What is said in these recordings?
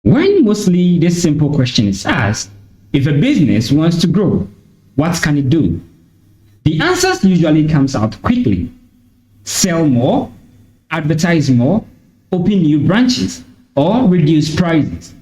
When mostly this simple question is asked, if a business wants to grow, what can it do? The answers usually comes out quickly. Sell more, advertise more, open new branches, or reduce prices.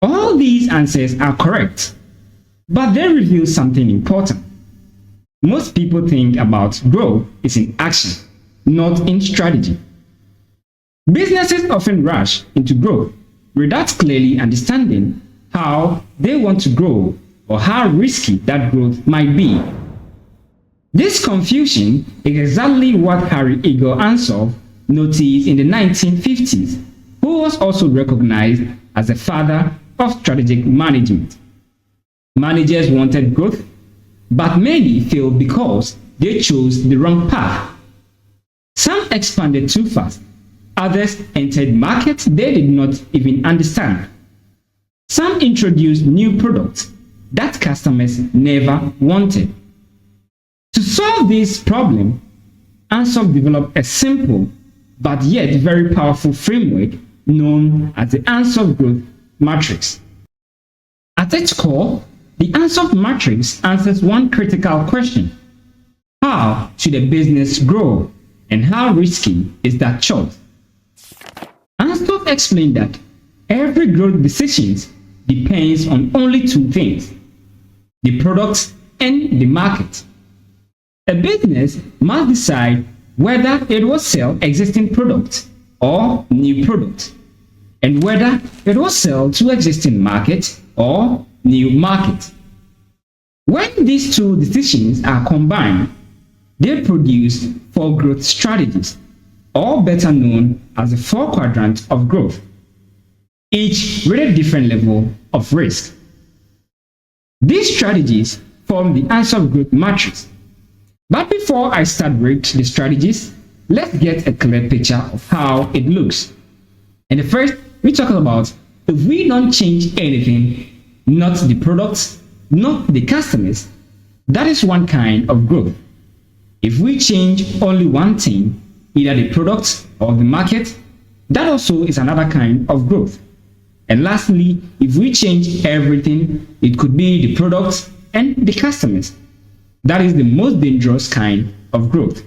All these answers are correct, but they reveal something important. Most people think about growth is in action, not in strategy. Businesses often rush into growth without clearly understanding how they want to grow or how risky that growth might be. This confusion is exactly what Harry Eagle Ansoff noticed in the 1950s, who was also recognized as the father of strategic management. Managers wanted growth, but many failed because they chose the wrong path. Some expanded too fast. Others entered markets they did not even understand. Some introduced new products that customers never wanted. To solve this problem, Ansoff developed a simple but yet very powerful framework known as the Ansoff Growth Matrix. At its core, the Ansoff Matrix answers one critical question: how should a business grow, and how risky is that choice? Ansoff explained that every growth decision depends on only two things: the product and the market. A business must decide whether it will sell existing products or new products, and whether it will sell to existing markets or new markets. When these two decisions are combined, they produce four growth strategies, or better known as the four quadrants of growth, each with a different level of risk. These strategies form the Ansoff Growth Matrix. But before I start with the strategies, let's get a clear picture of how it looks. And the first, we talk about if we don't change anything, not the products, not the customers, that is one kind of growth. If we change only one thing, either the product or the market, that also is another kind of growth. And lastly, if we change everything, it could be the products and the customers. That is the most dangerous kind of growth.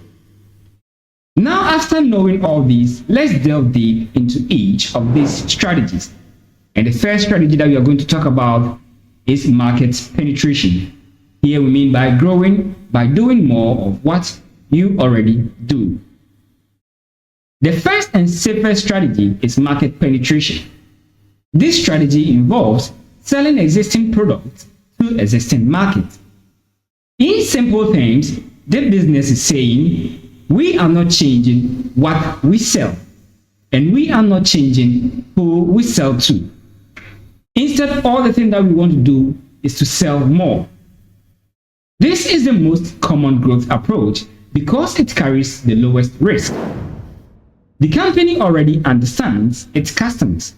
Now, after knowing all these, let's delve deep into each of these strategies. And the first strategy that we are going to talk about is market penetration. Here we mean by growing by doing more of what you already do. The first and safest strategy is market penetration. This strategy involves selling existing products to existing markets. In simple terms, the business is saying, we are not changing what we sell, and we are not changing who we sell to. Instead, all the thing that we want to do is to sell more. This is the most common growth approach because it carries the lowest risk. The company already understands its customers.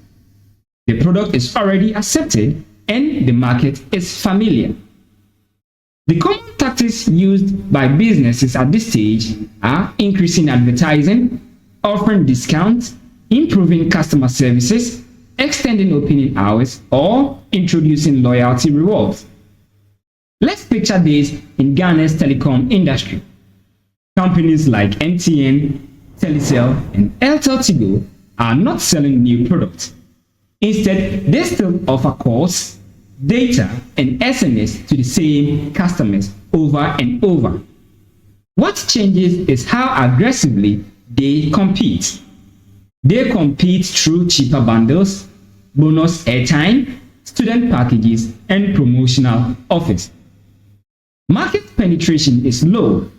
The product is already accepted and the market is familiar. The common tactics used by businesses at this stage are increasing advertising, offering discounts, improving customer services, extending opening hours, or introducing loyalty rewards. Let's picture this in Ghana's telecom industry. Companies like MTN, Telecel, and Airtel are not selling new products. Instead, they still offer calls, data, and SMS to the same customers over and over. What changes is how aggressively they compete. They compete through cheaper bundles, bonus airtime, student packages, and promotional offers. Market penetration is low,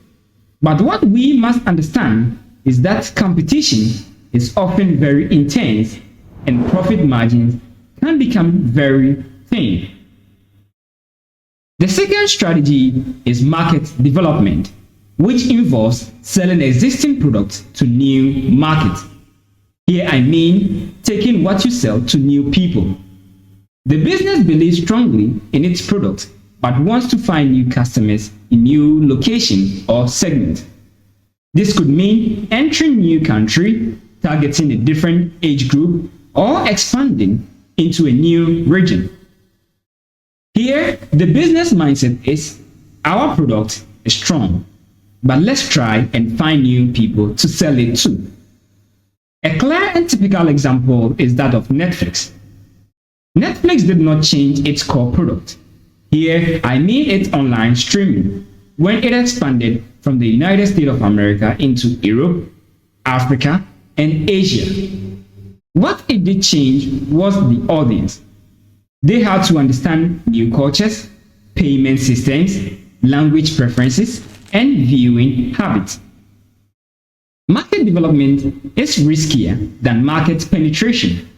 but what we must understand is that competition is often very intense and profit margins can become very thin. The second strategy is market development, which involves selling existing products to new markets. Here I mean taking what you sell to new people. The business believes strongly in its product but wants to find new customers in new location or segment. This could mean entering new country, targeting a different age group, or expanding into a new region. Here, the business mindset is our product is strong, but let's try and find new people to sell it to. A clear and typical example is that of Netflix. Netflix did not change its core product. Here, I mean its online streaming, when it expanded from the United States of America into Europe, Africa, and Asia. What it did change was the audience. They had to understand new cultures, payment systems, language preferences, and viewing habits. Market development is riskier than market penetration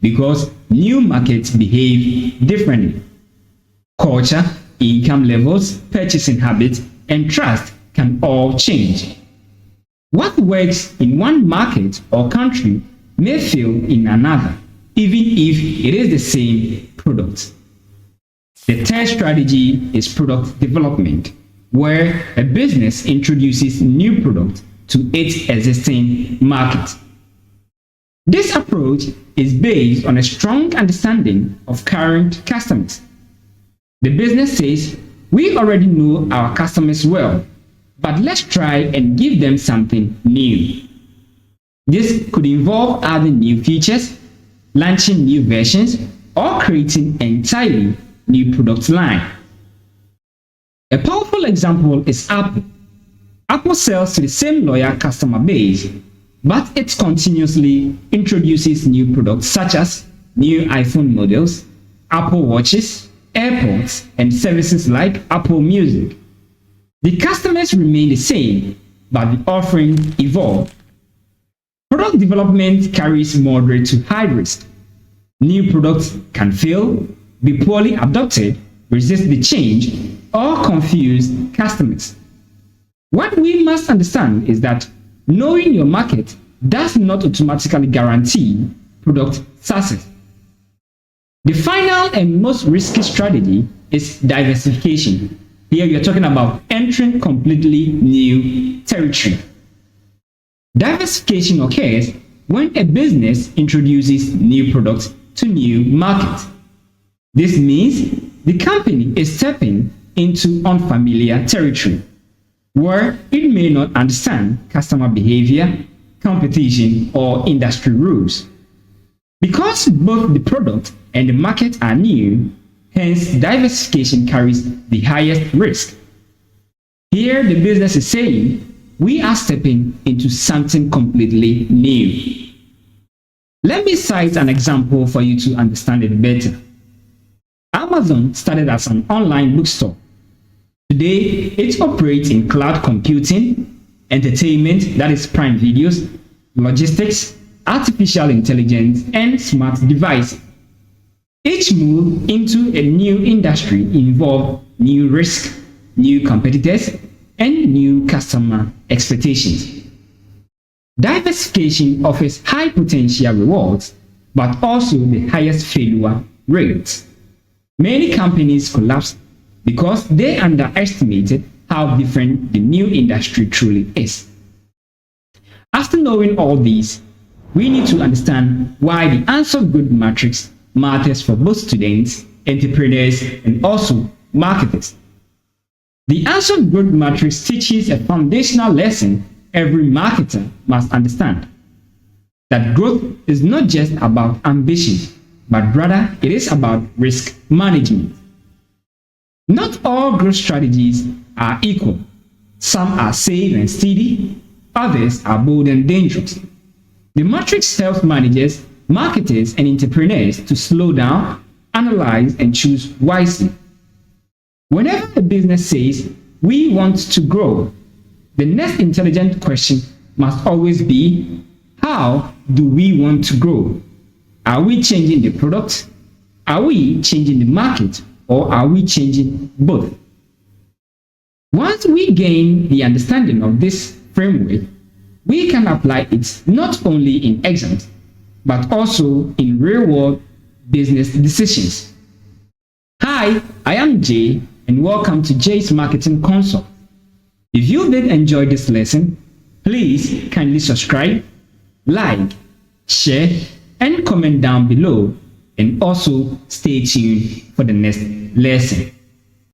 because new markets behave differently. Culture, income levels, purchasing habits, and trust can all change. What works in one market or country may fail in another, even if it is the same product. The third strategy is product development, where a business introduces new products to its existing market. This approach is based on a strong understanding of current customers. The business says, we already know our customers well, but let's try and give them something new. This could involve adding new features, launching new versions, or creating an entirely new product line. A powerful example is Apple. Apple sells to the same loyal customer base, but it continuously introduces new products such as new iPhone models, Apple Watches, AirPods, and services like Apple Music. The customers remain the same, but the offering evolves. Product development carries moderate to high risk. New products can fail, be poorly adopted, resist the change, or confuse customers. What we must understand is that knowing your market does not automatically guarantee product success. The final and most risky strategy is diversification. Here we are talking about entering completely new territory. Diversification occurs when a business introduces new products to new markets. This means the company is stepping into unfamiliar territory where it may not understand customer behavior, competition, or industry rules. Because both the product and the market are new, hence diversification carries the highest risk. Here the business is saying, we are stepping into something completely new. Let me cite an example for you to understand it better. Amazon started as an online bookstore. Today, it operates in cloud computing, entertainment, that is Prime Videos, logistics, artificial intelligence, and smart devices. Each move into a new industry involves new risks, new competitors, and new customer expectations. Diversification offers high potential rewards, but also the highest failure rates. Many companies collapse because they underestimated how different the new industry truly is. After knowing all these, we need to understand why the Ansoff Matrix matters for both students, entrepreneurs, and also marketers. The Ansoff Matrix teaches a foundational lesson every marketer must understand: that growth is not just about ambition, but rather it is about risk management. Not all growth strategies are equal. Some are safe and steady, others are bold and dangerous. The matrix helps managers, marketers, and entrepreneurs to slow down, analyze, and choose wisely. Whenever a business says, we want to grow, the next intelligent question must always be, how do we want to grow? Are we changing the product? Are we changing the market? Or are we changing both? Once we gain the understanding of this framework, we can apply it not only in exams, but also in real-world business decisions. Hi, I am Jay, and welcome to Jay's Marketing Consult. If you did enjoy this lesson, please kindly subscribe, like, share, and comment down below. and also stay tuned for the next lesson.